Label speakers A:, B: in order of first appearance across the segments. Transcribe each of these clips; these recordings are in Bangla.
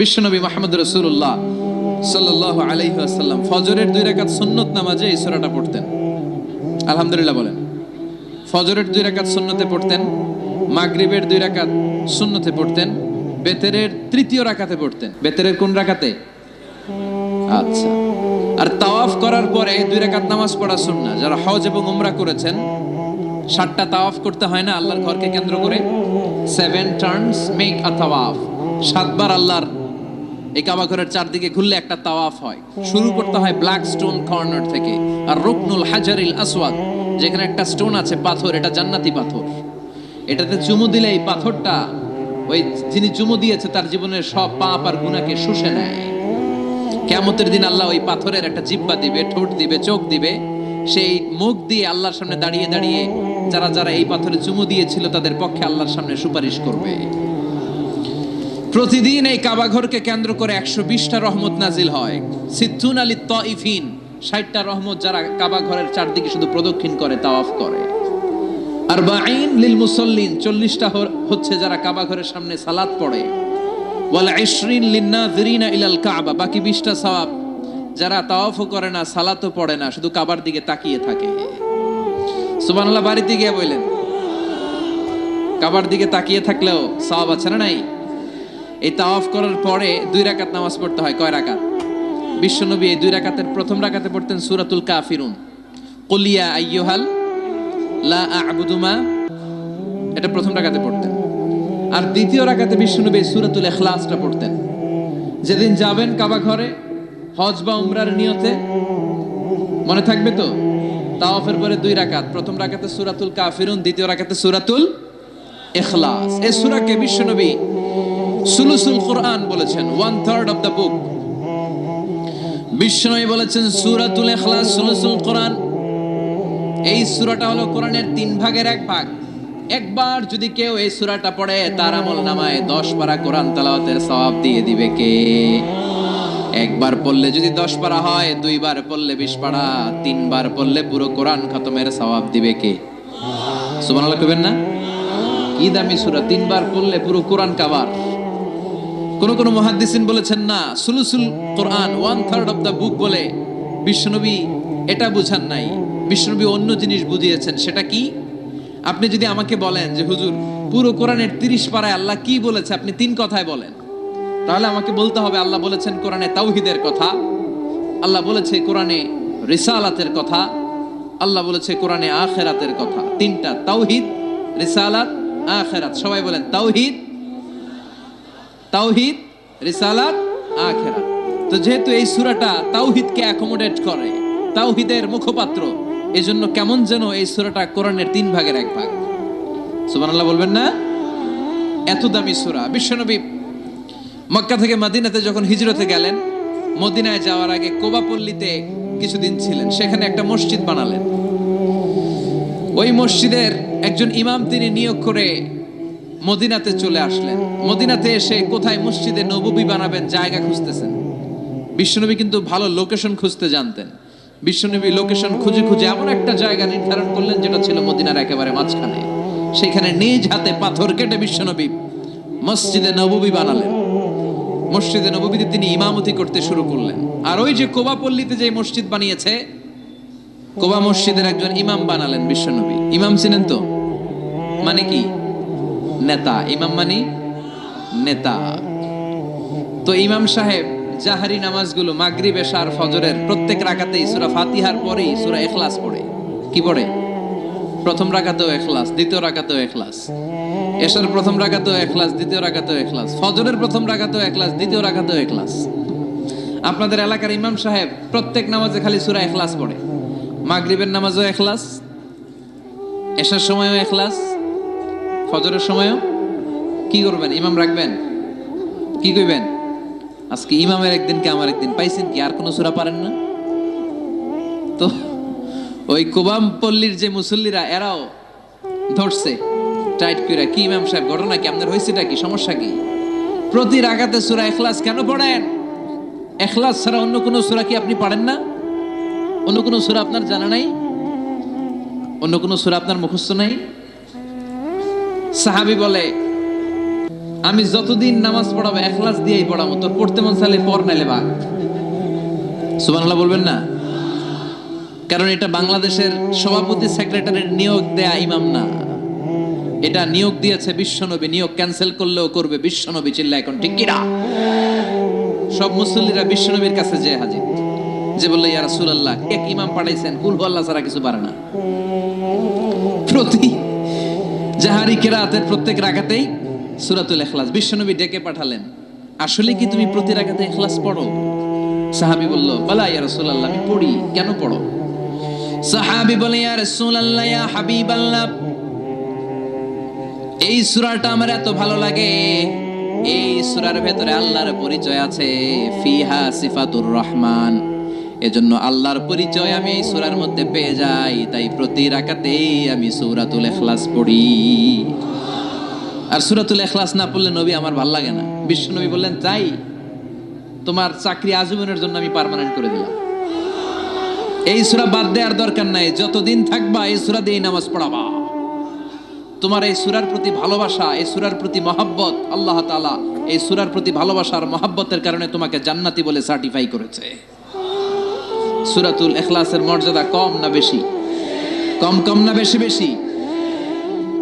A: বিশ্বনবী মুহাম্মদ রাসূলুল্লাহ সাল্লাল্লাহু আলাইহি ওয়াসাল্লাম ফজরের 2 রাকাত সুন্নত নামাজে এই সূরাটা পড়তেন। আলহামদুলিল্লাহ বলেন। ফজরের 2 রাকাত সুন্নতে পড়তেন, মাগরিবের 2 রাকাত সুন্নতে পড়তেন, বেতেরের 3য় রাকাতে পড়তেন। বেতেরের কোন রাকাতে? আচ্ছা। আর তাওয়াফ করার পরে 2 রাকাত নামাজ পড়া সুন্নাহ। যারা হজ এবং উমরা করেছেন, 7টা তাওয়াফ করতে হয় না আল্লাহর ঘরকে কেন্দ্র করে? 7 টার্নস মেক আ তাওয়াফ। 7 বার আল্লাহর এই কাবা ঘরের চারদিকে ঘুরলে একটা তাওয়াফ হয়। শুরু করতে হয় ব্ল্যাক স্টোন কর্নার থেকে, আর রুকনুল হাজারিল আসওয়াদ, যেখানে একটা স্টোন আছে পাথর, এটা জান্নাতি পাথর। এটাতে চুমু দিলে এই পাথরটা ওই যিনি চুমু দিয়েছে তার জীবনের সব পাপ আর গুনাহকে শুষে নেয়। কিয়ামতের দিন আল্লাহ ওই পাথরের একটা জিহ্বা দিবে, ঠোঁট দিবে, চোখ দিবে। সেই মুখ দিয়ে আল্লাহর সামনে দাঁড়িয়ে দাঁড়িয়ে যারা যারা এই পাথরে চুমু দিয়েছিল তাদের পক্ষে আল্লাহর সামনে সুপারিশ করবে। প্রতিদিন এই কাবা ঘরকে কেন্দ্র করে 120টা রহমত নাজিল হয়। সিদ্দুন আলী তাইফিন, 60টা রহমত যারা কাবা ঘরের চারদিকে শুধু প্রদক্ষিণ করে, তাওয়াফ করে। আর বাঈন লিল মুসাল্লিন, 40টা হচ্ছে যারা কাবা ঘরের সামনে সালাত পড়ে। ওয়াল 20 লিন-নাযিরিনা ইলাল কাবা, বাকি 20টা সওয়াব যারা তাওয়াফও করে না, সালাতও পড়ে না, শুধু কাবার দিকে তাকিয়ে থাকে। সুবহানাল্লাহ বাড়িতে গিয়ে বললেন, কাবার দিকে তাকিয়ে থাকলেও সওয়াব আছে না নাই? এই তাওয়াফ করার পরে 2 রাকাত নামাজ পড়তে হয়। কয় রাকাত? বিশ্বনবী এই 2 রাকাতের প্রথম রাকাতে পড়তেন সূরাতুল কাফিরুন, কুল ইয়া আইয়ুহাল লা আ'বুদু মা, এটা প্রথম রাকাতে পড়তেন। আর দ্বিতীয় রাকাতে বিশ্বনবী সূরাতুল ইখলাসটা পড়তেন। যেদিন যাবেন কাবা ঘরে হজ বা উমরার নিয়তে, মনে থাকবে তো? তাওয়াফের পরে 2 রাকাত, প্রথম রাকাতে সূরাতুল কাফিরুন, দ্বিতীয় রাকাতে সূরাতুল ইখলাস। এই সূরাকে বিশ্বনবী সুলুসুল কোরআন বলেছেন, 1/3 অফ দ্য বুক। বিশ্বনবী বলেছেন সূরাতুল ইখলাস সুলুসুল কোরআন। এই সূরাটা হলো কোরআনের 3 ভাগের 1 ভাগ। একবার যদি কেউ এই সূরাটা পড়ে তার আমল নামায় 10 পারা কোরআন তেলাওয়াতের সওয়াব দিয়ে দিবে কে? একবার পড়লে যদি 10 পারা হয়, 2 বার পড়লে 20 পারা, 3 বার পড়লে পুরো কোরআন খতমের সওয়াব দিবে কে? সুবহানাল্লাহ কইবেন না? কি দামি সূরা, 3 বার পড়লে পুরো কোরআন কাবার। কোন মুহাদ্দিসিন বলেছেন না, সুলুসুল কোরআন 1/3 অফ দ্য বুক বলে বিশ্বনবী এটা বুঝান নাই। বিশ্বনবী অন্য জিনিস বুঝিয়েছেন। সেটা কি? আপনি যদি আমাকে বলেন যে হুজুর পুরো কোরআনের 30 পারায় আল্লাহ কি বলেছে, আপনি 3 কথায় বলেন, তাহলে আমাকে বলতে হবে আল্লাহ বলেছেন কোরআনে তাওহীদের কথা, আল্লাহ বলেছে কোরআনে রিসালাতের কথা, আল্লাহ বলেছে কোরআনে আখিরাতের কথা। 3টা, তাওহীদ, রিসালাত, আখিরাত। সবাই বলেন তাওহীদ, তাওহীদ, রিসালাত, আখিরাত। তো যেহেতু এই সূরাটা তাওহীদকে অ্যাকোমোডেট করে, তাওহীদের মুখপাত্র, এজন্য কেমন যেন এই সূরাটা কোরআনের 3 ভাগের 1 ভাগ। সুবহানাল্লাহ বলবেন না? এত দামি সূরা। বিশ্বনবী মক্কা থেকে মদিনাতে যখন হিজরতে গেলেন, মদিনায় যাওয়ার আগে কোবা পল্লীতে কিছুদিন ছিলেন। সেখানে একটা মসজিদ বানালেন। ওই মসজিদের একজন ইমাম তিনি নিয়োগ করে মদিনাতে চলে আসলেন। মদিনাতে এসে কোথায় মসজিদে নববী বানাবেন জায়গা খুঁজতেছেন। বিশ্বনবী কিন্তু ভালো লোকেশন খুঁজতে জানতেন। বিশ্বনবী লোকেশন খুঁজে খুঁজে এমন একটা জায়গা নির্ধারণ করলেন যেটা ছিল মদিনার একেবারে মাঝখানে। সেখানে নিজ হাতে পাথর কেটে বিশ্বনবী মসজিদে নববী বানালেন। মসজিদে নববীতে তিনি ইমামতি করতে শুরু করলেন। আর ওই যে কোবা পল্লীতে যে মসজিদ বানিয়েছে, কোবা মসজিদের একজন ইমাম বানালেন বিশ্বনবী। ইমাম চিনেন তো? মানে কি? নেতা। ইমাম মানে নেতা। তো ইমাম সাহেব জাহারি নামাজগুলো মাগরিব, এশা আর ফজরের প্রত্যেক রাকাতেই সূরা ফাতিহার পরেই সূরা ইখলাস পড়ে। কি পড়ে? প্রথম রাকাতেও ইখলাস, দ্বিতীয় রাকাতেও ইখলাস, এশার প্রথম রাকাতেও ইখলাস, দ্বিতীয় রাকাতেও ইখলাস, ফজরের প্রথম রাকাতেও ইখলাস, দ্বিতীয় রাকাতেও ইখলাস। আপনাদের এলাকার ইমাম সাহেব প্রত্যেক নামাজে খালি সূরা ইখলাস পড়ে। মাগরিবের নামাজেও ইখলাস, এশার সময়ও ইখলাস, ফজরের সময়ও। কি করবেন? ইমাম রাখবেন? কি কইবেন? আজকে ইমামের একদিন কে আমার একদিন, পাইছেন কি? আর কোন সূরা পারেন না তো? ওই কোবাম পল্লীর যে মুসল্লিরা এরাও ধরছে টাইট করে, কি ইমাম সাহেব ঘটনা কি আপনার হয়েছেটা কি, সমস্যা কি? প্রতি রাকাতে সূরা ইখলাস কেন পড়েন? ইখলাস ছাড়া অন্য কোন সূরা কি আপনি পারেন না? অন্য কোন সূরা আপনার জানা নাই? অন্য কোন সূরা আপনার মুখস্থ নাই? সাহাবী বলে আমি যতদিন নামাজ পড়াবো ইখলাস দিয়েই পড়াবো, তোর পড়তে মন চাইলে পড়, নাইলে ভাগ। সুবহানাল্লাহ বলবেন না? কারণ এটা বাংলাদেশের সভাপতি সেক্রেটারির নিয়োগ দেয়া ইমাম না, এটা নিয়োগ দিয়েছে বিশ্বনবী। নিয়োগ ক্যান্সেল করলেও করবে বিশ্বনবী। চিল্লা এখন ঠিক কিনা? সব মুসল্লিরা বিশ্বনবীর কাছে যে হাজির, যে বললো ইয়া রাসূলুল্লাহ, এক ইমাম পাঠাইছেন, কুল আল্লাহ ছাড়া কিছু পারে না। প্রতি জাহারি কিরাতের প্রত্যেক রাকাতেই সূরাতুল ইখলাস বিশ্বনবী ডেকে পাঠালেন। আসলে কি তুমি প্রতি রাকাতে ইখলাস পড়ো? সাহাবী বলল, বালা ইয়া রাসূলুল্লাহ, আমি পড়ি। কেন পড়ো? সাহাবী বলে, ইয়া রাসূলুল্লাহ, ইয়া হাবিবাল্লাহ, এই সূরাটা আমার এত ভালো লাগে, এই সূরার ভেতরে আল্লাহর পরিচয় আছে, ফিহা সিফাতুর রহমান। এজন্য আল্লাহর পরিচয় আমি এই সূরার মধ্যে পেয়ে যাই, তাই প্রতি রাকাতেই আমি সূরাতুল ইখলাস পড়ি। আর সূরাতুল ইখলাস না পড়লে নবী আমার ভাল লাগে না। বিশ্বনবী বললেন, তাই তোমার চাকরি আজীবনের জন্য আমি পার্মানেন্ট করে দিলাম। এই সূরা বাদ দেওয়ার দরকার নাই, যতদিন থাকবা এই সূরা দিয়ে নামাজ পড়াবা। তোমার এই সূরার প্রতি ভালোবাসা, এই সূরার প্রতি মহব্বত, আল্লাহ তাআলা এই সূরার প্রতি ভালোবাসার মহব্বতের কারণে তোমাকে জান্নাতি বলে সার্টিফাই করেছে। সূরাতুল ইখলাসের মর্যাদা কম না বেশি? কম না বেশি? বেশি।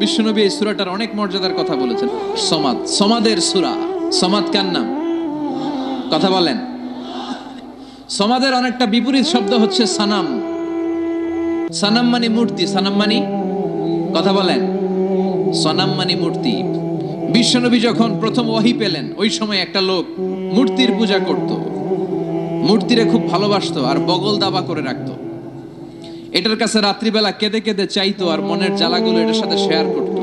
A: বিশ্বনবী এই সূরাটার অনেক মর্যাদার কথা বলেছেন। সমাদ, সমাদের সূরা। সমাদ কার নাম? কথা বলেন। সমাদের অনেকটা বিপরীত শব্দ হচ্ছে সানাম। সানাম মানে মূর্তি, সানাম মানে, কথা বলেন, সনাম মানে মূর্তি। বিশ্বনবী যখন প্রথম ওহী পেলেন, ওই সময় একটা লোক মূর্তির পূজা করত, মূর্তিরে খুব ভালোবাসতো আর বগল দাবা করে রাখতো। এটার কাছে রাত্রিবেলা কেঁদে কেঁদে চাইতো আর মনের জ্বালাগুলো এটার সাথে শেয়ার করত।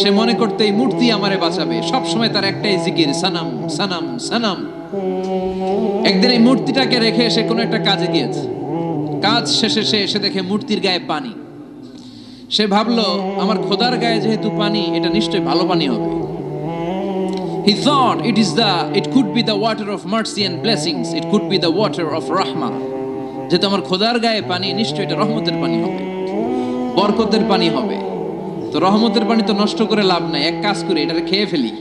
A: সে মনে করতে এই মূর্তি আমারে বাঁচাবে, সব সময় তার একটাই জিকির, সানাম সানাম সানাম। একদিন এই মূর্তিটাকে রেখে সে কোনো একটা কাজে গিয়েছে। কাজ শেষে সে এসে দেখে মূর্তির গায়ে পানি। সে ভাবলো, আমার খোদার গায়ে যেহেতু পানি, এটা নিশ্চয়ই ভালো পানি হবে। He thought it could be the water of mercy and blessings, it could be the water of rahman. যেহেতু আমার খোদার গায়ে পানি, নিশ্চয়ই এটা রহমতের পানি হবে, বরকতের পানি হবে। তো রহমতের পানি তো নষ্ট করে লাভ নাই, এক কাজ করে এটাকে খেয়ে ফেলি।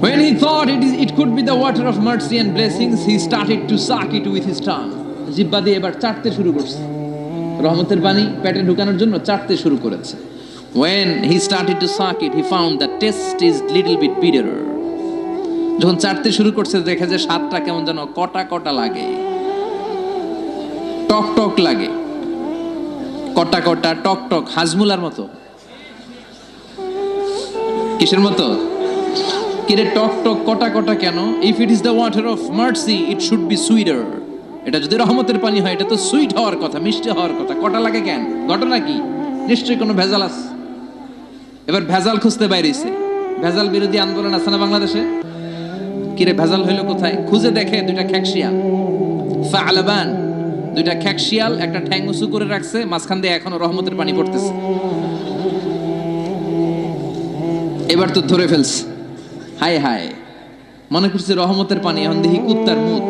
A: When he thought it could be the water of mercy and blessings, he started to suck it with his tongue. জিহ্বা দিয়ে এবার চাটতে শুরু করছে। রহমতের পানি পেটে ঢুকানোর জন্য চাটতে শুরু করেছে। When he started to suck it, he found the taste is little bit bitter. যখন চাটতে শুরু করছে, দেখে যে স্বাদটা কেমন যেন কটা কটা লাগে, টক টক লাগে, কটা কটা টক টক, হাজমুলার মতো। কিসের মতো? কিরে টক টক কটা কটা কেন? If it is the water of mercy, it should be sweeter. এটা যদি রহমতের পানি হয়, এটা তো সুইট হওয়ার কথা, মিষ্টি হওয়ার কথা। কটা লাগে কেন? ঘটনা কি? নিশ্চয়ই কোনো ভেজাল আছে। এবার ভেজাল খুঁজতে বাইরেছে। ভেজাল বিরোধী আন্দোলন আছে না বাংলাদেশে? কিরে ভেজাল হইলো কোথায়? খুঁজে দেখে দুইটা খ্যাকশিয়াল, ফাআলাবান, দুইটা খ্যাকশিয়াল একটা ঠ্যাং উঁচু করে রাখছে, মাঝখান দিয়ে এখনো রহমতের পানি পড়তেছে। এবার তো ধরে ফেলছে। হায় হায়, মনে করছে রহমতের পানি, এখন দেখি কুত্তার মুত,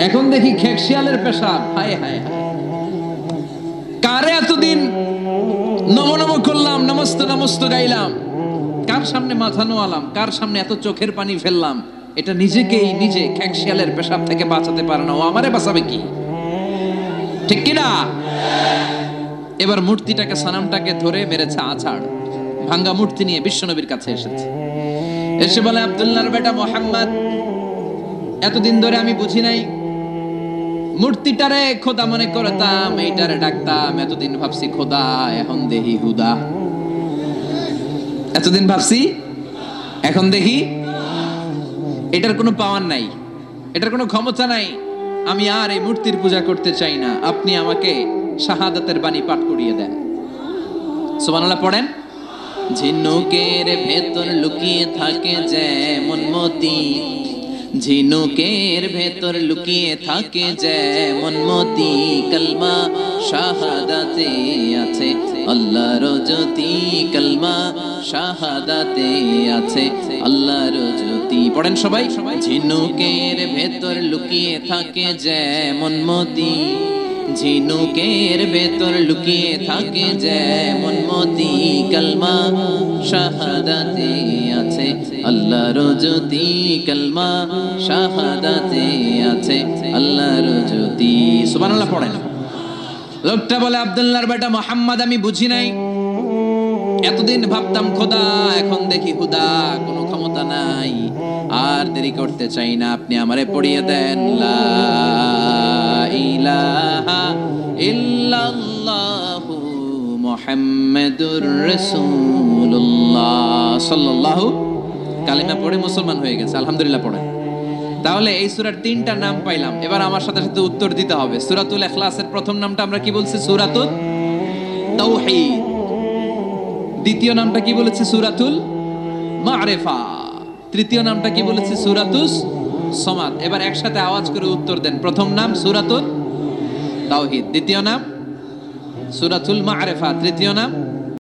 A: এখন দেখি খ্যাকশিয়ালের পেশাব। হায় হায় হায়, কারে এতদিন নম নম করলাম, নমস্ত নমস্ত গাইলাম, কার সামনে মাথা নোয়ালাম, কার সামনে এত চোখের পানি ফেললাম, এটা নিজেকেই নিজে খ্যাকশিয়ালের পেশাব থেকে বাঁচাতে পারে না, ও আমারে বাঁচাবে কি? ঠিক কিনা? এবার মূর্তিটাকে, সানামটাকে ধরে মেরেছে আছাড়। ভাঙ্গা মূর্তি নিয়ে বিশ্বনবীর কাছে এসেছে। এসে বলে, আব্দুল্লাহর বেটা মুহাম্মদ, এতদিন ধরে আমি বুঝি নাই, মূর্তিটারে খোদা মনে করতাম, এইটারে ডাকতাম, এতদিন ভাবছি খোদা, এখন দেখি হুদা। এতদিন ভাবছি, এখন দেখি এটার কোনো পাওয়ার নাই, এটার কোনো ক্ষমতা নাই। আমি আর এই মূর্তির পূজা করতে চাই না, আপনি আমাকে শাহাদাতের বাণী পাঠ করিয়ে দেন। সুবহানাল্লাহ পড়েন। ঝিনুকের ভেতর লুকিয়ে থাকে যেমন মতি, ঝিনুকের ভেতর লুকিয়ে থাকে যেমন মতি, কলমা শাহাদাতে আছে আল্লাহর জ্যোতি, কলমা শাহাদাতে আছে আল্লাহর জ্যোতি। পড়েন সবাই। ঝিনুকের ভেতর লুকিয়ে থাকে যেমন মতি, ঝিনুকের ভেতর লুকিয়ে থাকে যেমন মতি, কালমা শাহাদাতে আছে আল্লাহর জ্যোতি, কালমা শাহাদাতে আছে আল্লাহর জ্যোতি। সুবহানাল্লাহ পড়েন। লোকটা বলে, আব্দুল্লাহর বেটা মোহাম্মদ, আমি বুঝি নাই, এতদিন ভাবতাম খোদা, এখন দেখি হুদা, কোনো ক্ষমতা নাই, আর দেরি করতে চাই না, আপনি আমারে পড়িয়ে দেন লা ইলাহা ইল্লাল্লাহু মুহাম্মাদুর রাসূলুল্লাহ সাল্লাল্লাহু। কালিমা পড়ে মুসলমান হয়ে গেছে, আলহামদুলিল্লাহ পড়েন। তাহলে এই সূরার তিনটা নাম পাইলাম, এবার আমার সাথে সাথে উত্তর দিতে হবে। সূরাতুল ইখলাসের প্রথম নামটা আমরা কি বলছি? সূরাতুত তাওহীদ। দ্বিতীয় নামটা কি বলেছে? সূরাতুল মা'রিফা। তৃতীয় নামটা কি বলেছে? সূরাতুস সমাদ। এবার একসাথে আওয়াজ করে উত্তর দেন। প্রথম নাম সূরাতুল তাওহীদ, দ্বিতীয় নাম সূরাতুল মা'রিফা, তৃতীয় নাম